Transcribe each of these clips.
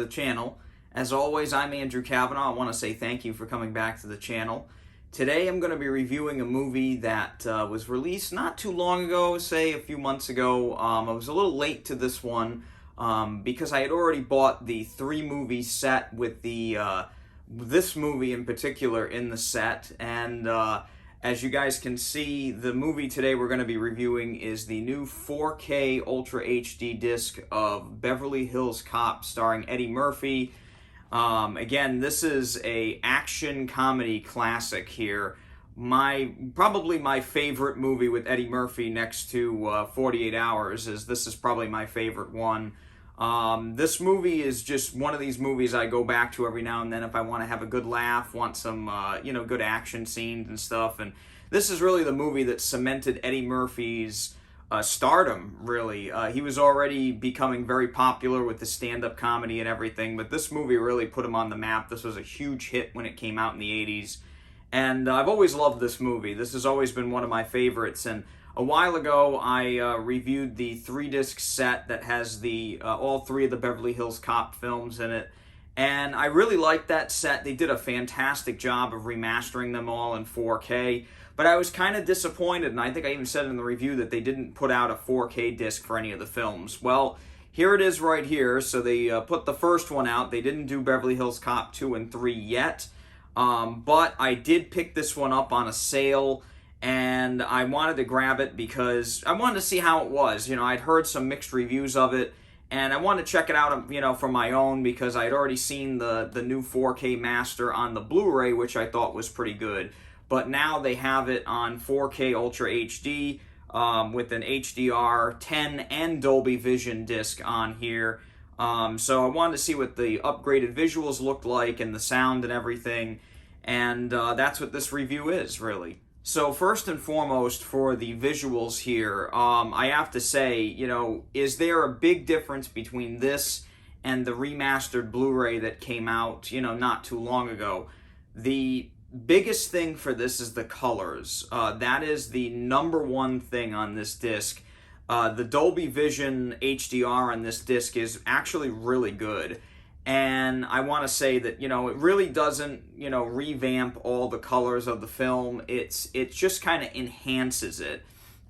the channel. As always, I'm Andrew Kavanaugh. I want to say thank you for coming back to the channel. Today I'm going to be reviewing a movie that was released not too long ago, say a few months ago. I was a little late to this one because I had already bought the 3-movie set with the this movie in particular in the set, and as you guys can see, the movie today we're going to be reviewing is the new 4K Ultra HD disc of Beverly Hills Cop starring Eddie Murphy. Again, this is a action comedy classic here. Probably my favorite movie with Eddie Murphy next to 48 Hours. This is probably my favorite one. This movie is just one of these movies I go back to every now and then if I want to have a good laugh, want some, good action scenes and stuff. And this is really the movie that cemented Eddie Murphy's stardom, really. He was already becoming very popular with the stand-up comedy and everything, but this movie really put him on the map. This was a huge hit when it came out in the 80s. And I've always loved this movie. This has always been one of my favorites. And a while ago, I reviewed the 3-disc set that has all 3 of the Beverly Hills Cop films in it. And I really liked that set. They did a fantastic job of remastering them all in 4K. But I was kind of disappointed, and I think I even said in the review that they didn't put out a 4K disc for any of the films. Well, here it is right here. So they put the first one out. They didn't do Beverly Hills Cop 2 and 3 yet. But I did pick this one up on a sale, and I wanted to grab it because I wanted to see how it was. I'd heard some mixed reviews of it, and I wanted to check it out, for my own, because I'd already seen the new 4K master on the Blu-ray, which I thought was pretty good. But now they have it on 4K Ultra HD with an HDR10 and Dolby Vision disc on here. So I wanted to see what the upgraded visuals looked like and the sound and everything. And that's what this review is, really. So first and foremost, for the visuals here, I have to say, is there a big difference between this and the remastered Blu-ray that came out, not too long ago? The biggest thing for this is the colors. That is the number one thing on this disc. The Dolby Vision HDR on this disc is actually really good. And I want to say that, it really doesn't, revamp all the colors of the film. It just kind of enhances it.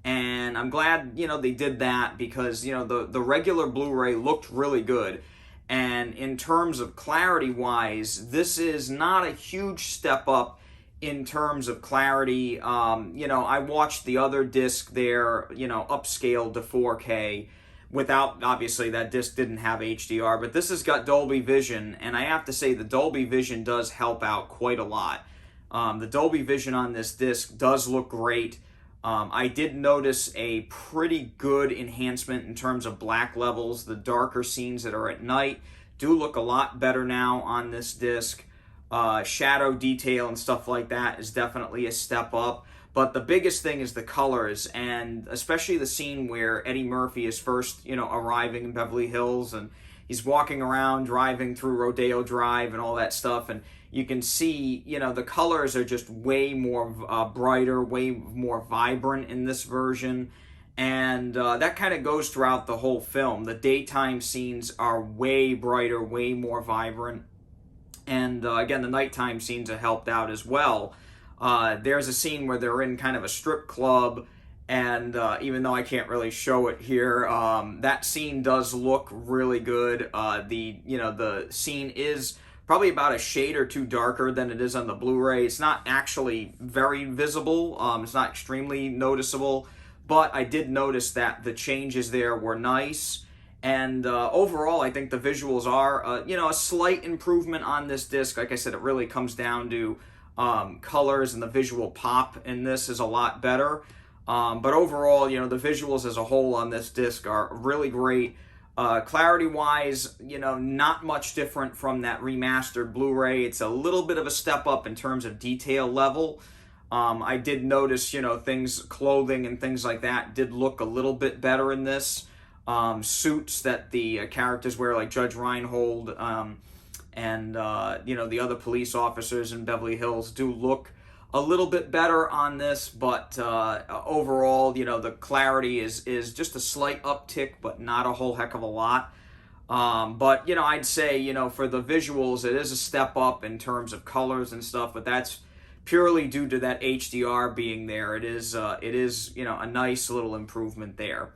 And I'm glad, they did that because, the regular Blu-ray looked really good. And in terms of clarity-wise, this is not a huge step up in terms of clarity. I watched the other disc there, upscaled to 4K. Without, obviously, that disc didn't have HDR, but this has got Dolby Vision, and I have to say the Dolby Vision does help out quite a lot. The Dolby Vision on this disc does look great. I did notice a pretty good enhancement in terms of black levels. The darker scenes that are at night do look a lot better now on this disc. Shadow detail and stuff like that is definitely a step up. But the biggest thing is the colors, and especially the scene where Eddie Murphy is first, arriving in Beverly Hills, and he's walking around, driving through Rodeo Drive and all that stuff, and you can see, the colors are just way more brighter, way more vibrant in this version, and that kind of goes throughout the whole film. The daytime scenes are way brighter, way more vibrant, and again, the nighttime scenes are helped out as well. There's a scene where they're in kind of a strip club, and even though I can't really show it here, that scene does look really good. The scene is probably about a shade or two darker than it is on the Blu-ray. It's not actually very visible. It's not extremely noticeable, but I did notice that the changes there were nice. And overall, I think the visuals are, a slight improvement on this disc. Like I said, it really comes down to colors, and the visual pop in this is a lot better. But overall, the visuals as a whole on this disc are really great. Clarity-wise, not much different from that remastered Blu-ray. It's a little bit of a step up in terms of detail level. I did notice, clothing and things like that did look a little bit better in this. Suits that the characters wear, like Judge Reinhold, and the other police officers in Beverly Hills do look a little bit better on this, but overall, the clarity is just a slight uptick, but not a whole heck of a lot. But, I'd say, for the visuals, it is a step up in terms of colors and stuff, but that's purely due to that HDR being there. It is, a nice little improvement there.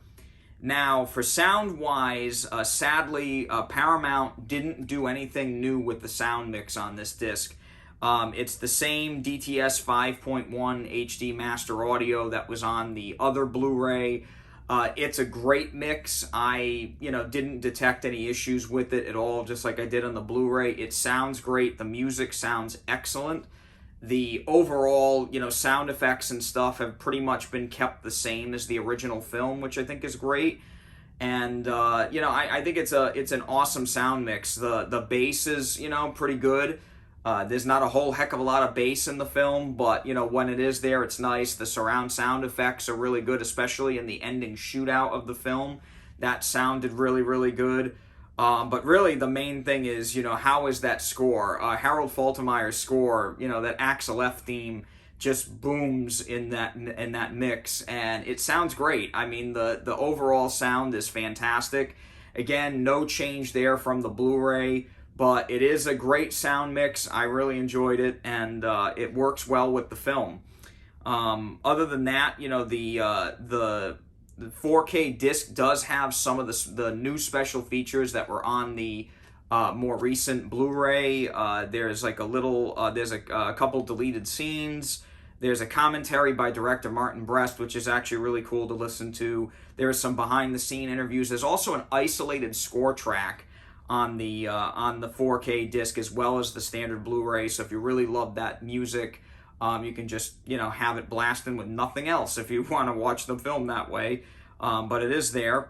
Now, for sound-wise, sadly, Paramount didn't do anything new with the sound mix on this disc. It's the same DTS 5.1 HD Master Audio that was on the other Blu-ray. It's a great mix. I, didn't detect any issues with it at all, just like I did on the Blu-ray. It sounds great. The music sounds excellent. The overall, sound effects and stuff have pretty much been kept the same as the original film, which I think is great. And, I think it's an awesome sound mix. The bass is, pretty good. There's not a whole heck of a lot of bass in the film, but, when it is there, it's nice. The surround sound effects are really good, especially in the ending shootout of the film. That sounded really, really good. But really, the main thing is, how is that score? Harold Faltermeyer's score, that Axel F theme just booms in that mix, and it sounds great. I mean, the overall sound is fantastic. Again, no change there from the Blu-ray, but it is a great sound mix. I really enjoyed it, and it works well with the film. Other than that, the 4K disc does have some of the new special features that were on the more recent Blu-ray. There's like there's a couple deleted scenes. There's a commentary by director Martin Brest, which is actually really cool to listen to. There's some behind-the-scene interviews. There's also an isolated score track on the 4K disc as well as the standard Blu-ray. So if you really love that music, you can just have it blasting with nothing else if you want to watch the film that way. But it is there,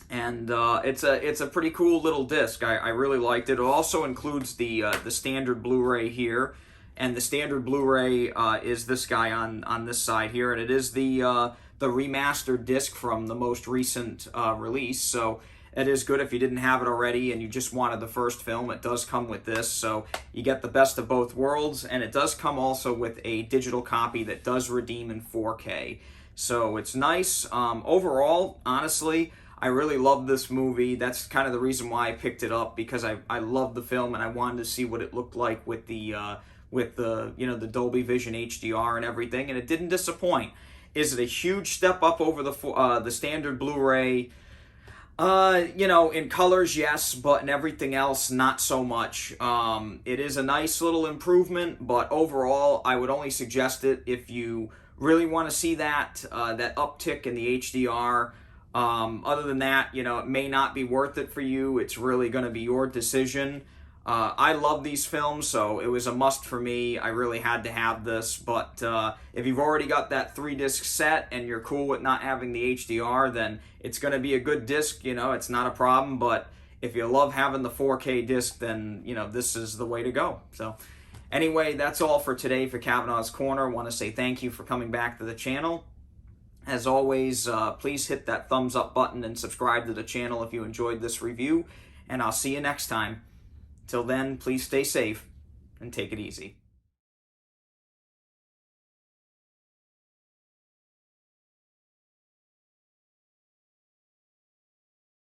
and it's a pretty cool little disc. I really liked it. It also includes the standard Blu-ray here, and the standard Blu-ray is this guy on this side here, and it is the remastered disc from the most recent release. So it is good if you didn't have it already and you just wanted the first film. It does come with this, so you get the best of both worlds, and it does come also with a digital copy that does redeem in 4K. So it's nice. Overall, honestly, I really love this movie. That's kind of the reason why I picked it up, because I love the film and I wanted to see what it looked like with the the Dolby Vision HDR and everything, and it didn't disappoint. Is it a huge step up over the standard Blu-ray? In colors, yes, but in everything else, not so much. It is a nice little improvement, but overall, I would only suggest it if you really want to see that uptick in the HDR. Other than that, it may not be worth it for you. It's really going to be your decision. I love these films, so it was a must for me. I really had to have this, but if you've already got that 3-disc set and you're cool with not having the HDR, then it's going to be a good disc. It's not a problem, but if you love having the 4K disc, then, this is the way to go. So anyway, that's all for today for Kavanaugh's Corner. I want to say thank you for coming back to the channel. As always, please hit that thumbs up button and subscribe to the channel if you enjoyed this review, and I'll see you next time. Till then, please stay safe and take it easy.